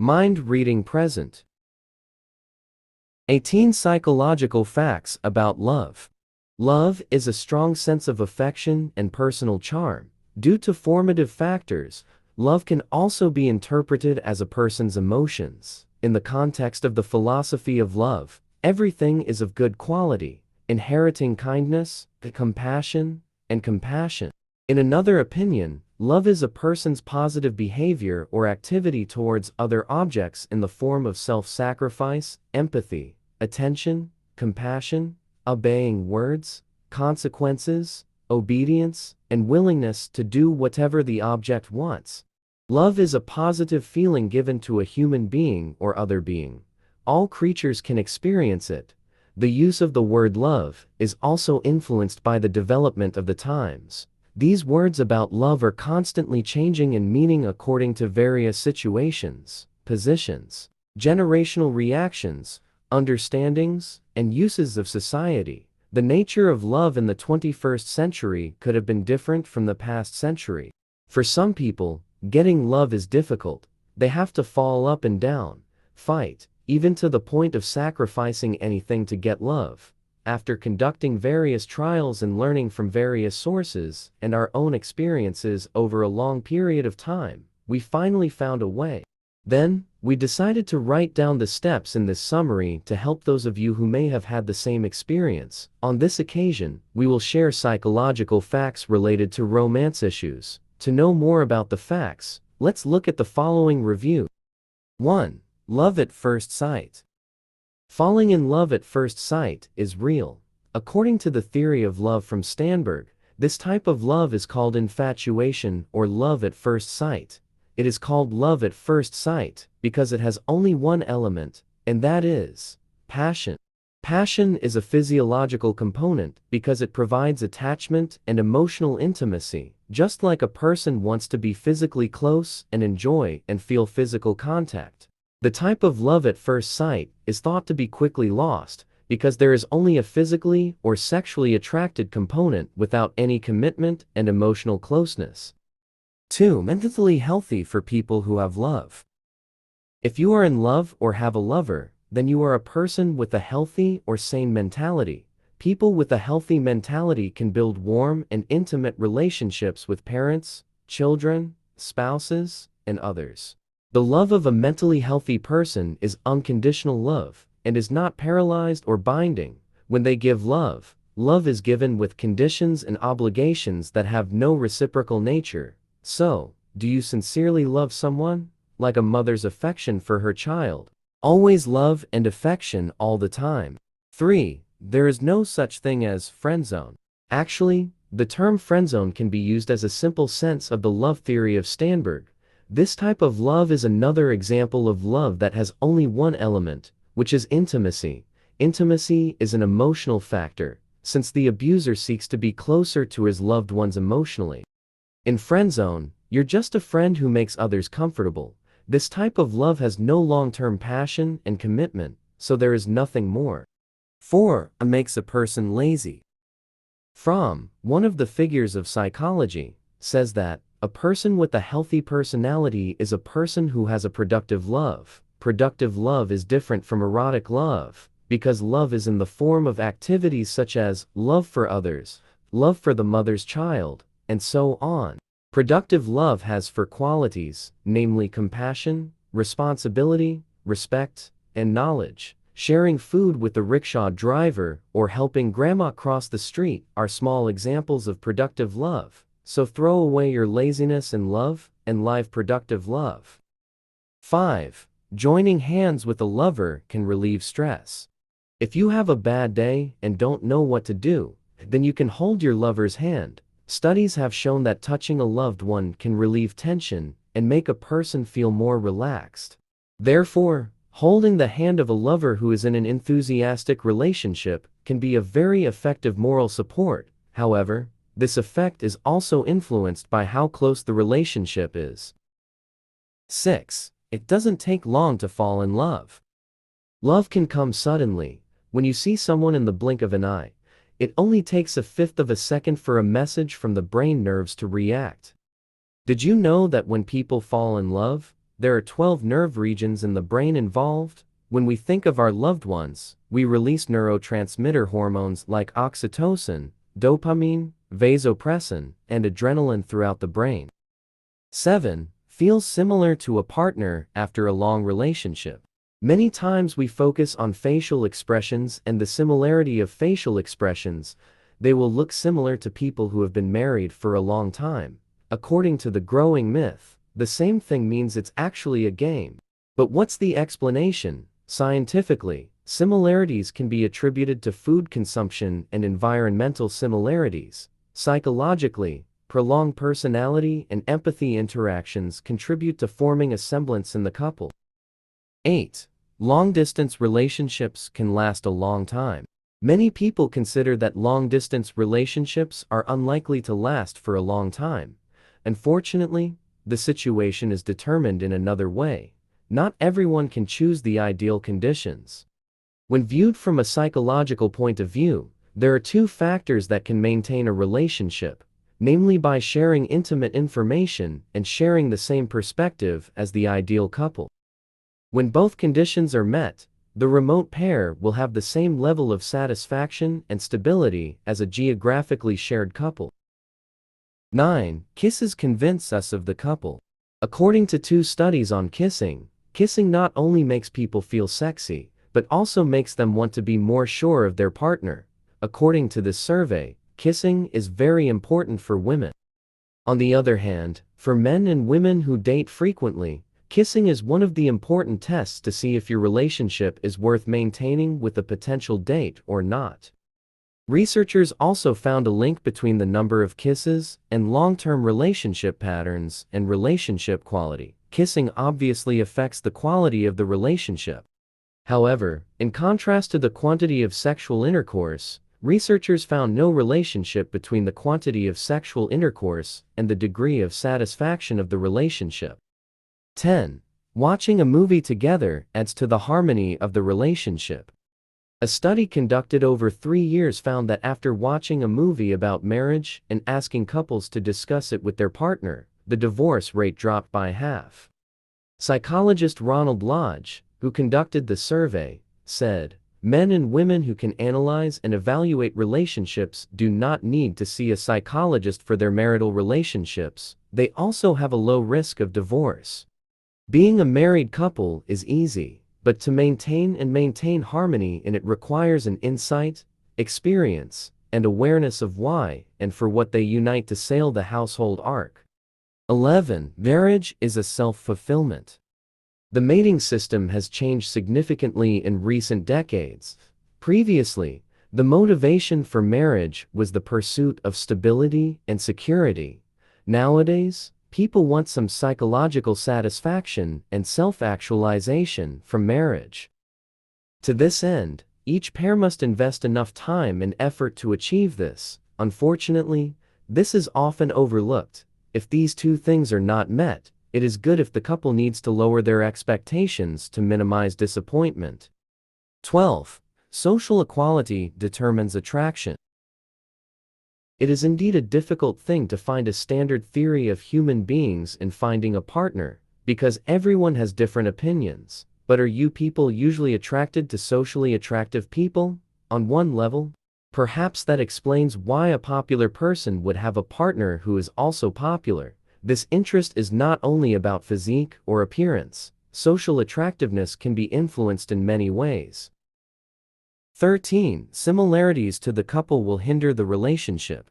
Mind reading present. 18 psychological facts about love. Love is a strong sense of affection and personal charm. Due to formative factors, love can also be interpreted as a person's emotions. In the context of the philosophy of love, everything is of good quality, inheriting kindness, compassion, and compassion. In another opinion, love is a person's positive behavior or activity towards other objects in the form of self-sacrifice, empathy, attention, compassion, obeying words, consequences, obedience, and willingness to do whatever the object wants. Love is a positive feeling given to a human being or other being. All creatures can experience it. The use of the word love is also influenced by the development of the times. These words about love are constantly changing in meaning according to various situations, positions, generational reactions, understandings, and uses of society. The nature of love in the 21st century could have been different from the past century. For some people, getting love is difficult. They have to fall up and down, fight, even to the point of sacrificing anything to get love. After conducting various trials and learning from various sources and our own experiences over a long period of time, we finally found a way. Then, we decided to write down the steps in this summary to help those of you who may have had the same experience. On this occasion, we will share psychological facts related to romance issues. To know more about the facts, let's look at the following review. 1. Love at first sight. Falling in love at first sight is real. According to the theory of love from Stanberg, this type of love is called infatuation or love at first sight. It is called love at first sight because it has only one element, and that is passion. Passion is a physiological component because it provides attachment and emotional intimacy, just like a person wants to be physically close and enjoy and feel physical contact. The type of love at first sight is thought to be quickly lost because there is only a physically or sexually attracted component without any commitment and emotional closeness. 2. Mentally healthy for people who have love. If you are in love or have a lover, then you are a person with a healthy or sane mentality. People with a healthy mentality can build warm and intimate relationships with parents, children, spouses, and others. The love of a mentally healthy person is unconditional love and is not paralyzed or binding. When they give love, love is given with conditions and obligations that have no reciprocal nature. So, do you sincerely love someone? Like a mother's affection for her child. Always love and affection all the time. 3. There is no such thing as friendzone. Actually, the term friendzone can be used as a simple sense of the love theory of Stanberg. This type of love is another example of love that has only one element, which is intimacy. Intimacy is an emotional factor, since the abuser seeks to be closer to his loved ones emotionally. In friendzone, you're just a friend who makes others comfortable. This type of love has no long-term passion and commitment, so there is nothing more. 4. Makes a person lazy. Fromm, one of the figures of psychology, says that a person with a healthy personality is a person who has a productive love. Productive love is different from erotic love, because love is in the form of activities such as love for others, love for the mother's child, and so on. Productive love has 4 qualities, namely compassion, responsibility, respect, and knowledge. Sharing food with the rickshaw driver or helping grandma cross the street are small examples of productive love. So throw away your laziness and love, and live productive love. 5. Joining hands with a lover can relieve stress. If you have a bad day and don't know what to do, then you can hold your lover's hand. Studies have shown that touching a loved one can relieve tension and make a person feel more relaxed. Therefore, holding the hand of a lover who is in an enthusiastic relationship can be a very effective moral support. However, this effect is also influenced by how close the relationship is. 6. It doesn't take long to fall in love. Love can come suddenly. When you see someone in the blink of an eye, it only takes 1/5 of a second for a message from the brain nerves to react. Did you know that when people fall in love, there are 12 nerve regions in the brain involved. When we think of our loved ones, we release neurotransmitter hormones like oxytocin, dopamine, vasopressin, and adrenaline throughout the brain. 7. Feels similar to a partner after a long relationship. Many times we focus on facial expressions and the similarity of facial expressions. They will look similar to people who have been married for a long time. According to the growing myth, the same thing means it's actually a game. But what's the explanation? Scientifically, similarities can be attributed to food consumption and environmental similarities. Psychologically, prolonged personality and empathy interactions contribute to forming a semblance in the couple. 8. Long-distance relationships can last a long time. Many people consider that long-distance relationships are unlikely to last for a long time. Unfortunately, the situation is determined in another way. Not everyone can choose the ideal conditions. When viewed from a psychological point of view, there are two factors that can maintain a relationship, namely by sharing intimate information and sharing the same perspective as the ideal couple. When both conditions are met, the remote pair will have the same level of satisfaction and stability as a geographically shared couple. 9. Kisses convince us of the couple. According to 2 studies on kissing, kissing not only makes people feel sexy, but also makes them want to be more sure of their partner. According to this survey, kissing is very important for women. On the other hand, for men and women who date frequently, kissing is one of the important tests to see if your relationship is worth maintaining with a potential date or not. Researchers also found a link between the number of kisses and long-term relationship patterns and relationship quality. Kissing obviously affects the quality of the relationship. However, in contrast to the quantity of sexual intercourse, researchers found no relationship between the quantity of sexual intercourse and the degree of satisfaction of the relationship. 10. Watching a movie together adds to the harmony of the relationship. A study conducted over 3 years found that after watching a movie about marriage and asking couples to discuss it with their partner, the divorce rate dropped by half. Psychologist Ronald Lodge, who conducted the survey, said, "Men and women who can analyze and evaluate relationships do not need to see a psychologist for their marital relationships. They also have a low risk of divorce." Being a married couple is easy, but to maintain harmony in it requires an insight, experience, and awareness of why and for what they unite to sail the household arc. 11. Marriage is a self-fulfillment. The mating system has changed significantly in recent decades. Previously, the motivation for marriage was the pursuit of stability and security. Nowadays, people want some psychological satisfaction and self-actualization from marriage. To this end, each pair must invest enough time and effort to achieve this. Unfortunately, this is often overlooked. If these two things are not met, it is good if the couple needs to lower their expectations to minimize disappointment. 12. Social equality determines attraction. It is indeed a difficult thing to find a standard theory of human beings in finding a partner, because everyone has different opinions. But are you people usually attracted to socially attractive people? On one level, perhaps that explains why a popular person would have a partner who is also popular. This interest is not only about physique or appearance. Social attractiveness can be influenced in many ways. 13. Similarities to the couple will hinder the relationship.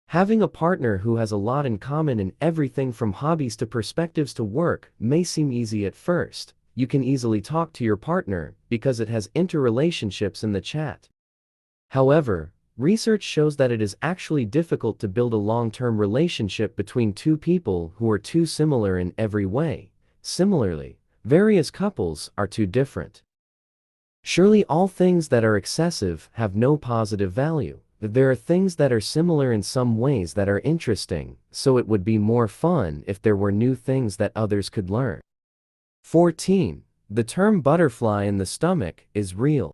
Having a partner who has a lot in common in everything from hobbies to perspectives to work may seem easy at first. You can easily talk to your partner because it has interrelationships in the chat. However, research shows that it is actually difficult to build a long-term relationship between two people who are too similar in every way. Similarly, various couples are too different. Surely all things that are excessive have no positive value. There are things that are similar in some ways that are interesting, so it would be more fun if there were new things that others could learn. 14. The term butterfly in the stomach is real.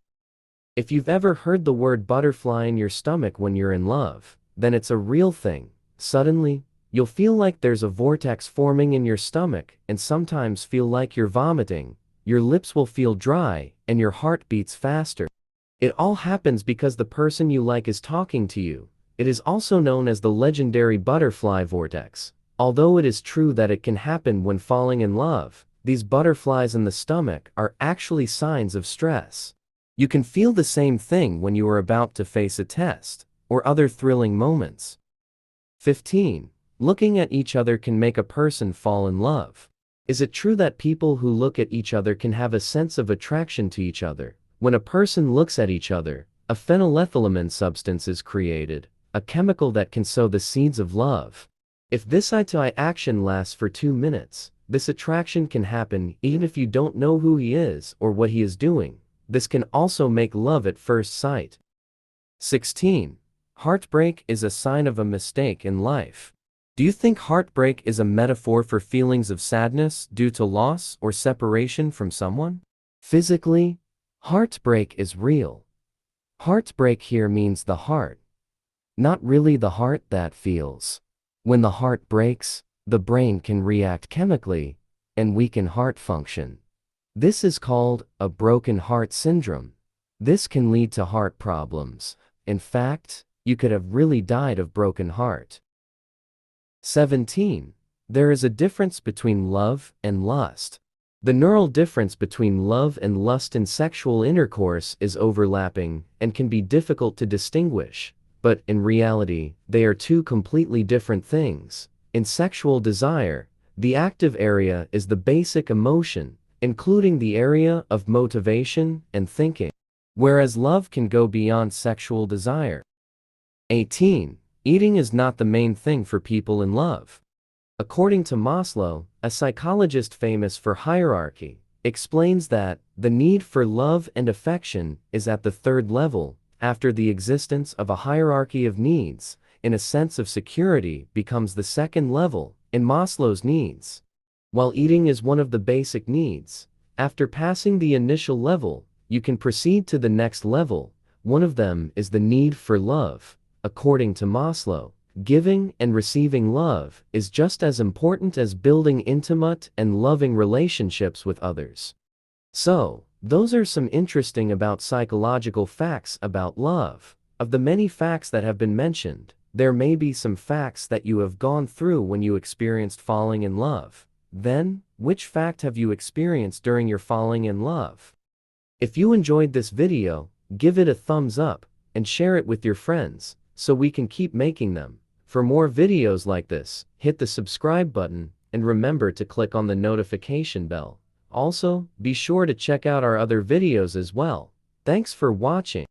If you've ever heard the word butterfly in your stomach when you're in love, then it's a real thing. Suddenly, you'll feel like there's a vortex forming in your stomach and sometimes feel like you're vomiting. Your lips will feel dry and your heart beats faster. It all happens because the person you like is talking to you. It is also known as the legendary butterfly vortex. Although it is true that it can happen when falling in love, these butterflies in the stomach are actually signs of stress. You can feel the same thing when you are about to face a test or other thrilling moments. 15. Looking at each other can make a person fall in love. Is it true that people who look at each other can have a sense of attraction to each other? When a person looks at each other, a phenylethylamine substance is created, a chemical that can sow the seeds of love. If this eye-to-eye action lasts for 2 minutes, this attraction can happen even if you don't know who he is or what he is doing. This can also make love at first sight. 16. Heartbreak is a sign of a mistake in life. Do you think heartbreak is a metaphor for feelings of sadness due to loss or separation from someone? Physically, heartbreak is real. Heartbreak here means the heart, not really the heart that feels. When the heart breaks, the brain can react chemically and weaken heart function. This is called a broken heart syndrome. This can lead to heart problems. In fact, you could have really died of broken heart. 17. There is a difference between love and lust. The neural difference between love and lust in sexual intercourse is overlapping and can be difficult to distinguish, but in reality, they are two completely different things. In sexual desire, the active area is the basic emotion, including the area of motivation and thinking, whereas love can go beyond sexual desire. 18. Eating is not the main thing for people in love. According to Maslow, a psychologist famous for hierarchy, explains that the need for love and affection is at the third level, after the existence of a hierarchy of needs, in a sense of security becomes the second level in Maslow's needs. While eating is one of the basic needs, after passing the initial level, you can proceed to the next level. One of them is the need for love. According to Maslow, giving and receiving love is just as important as building intimate and loving relationships with others. So, those are some interesting about psychological facts about love. Of the many facts that have been mentioned, there may be some facts that you have gone through when you experienced falling in love. Then, which fact have you experienced during your falling in love? If you enjoyed this video, give it a thumbs up and share it with your friends so we can keep making them. For more videos like this, hit the subscribe button and remember to click on the notification bell. Also, be sure to check out our other videos as well. Thanks for watching.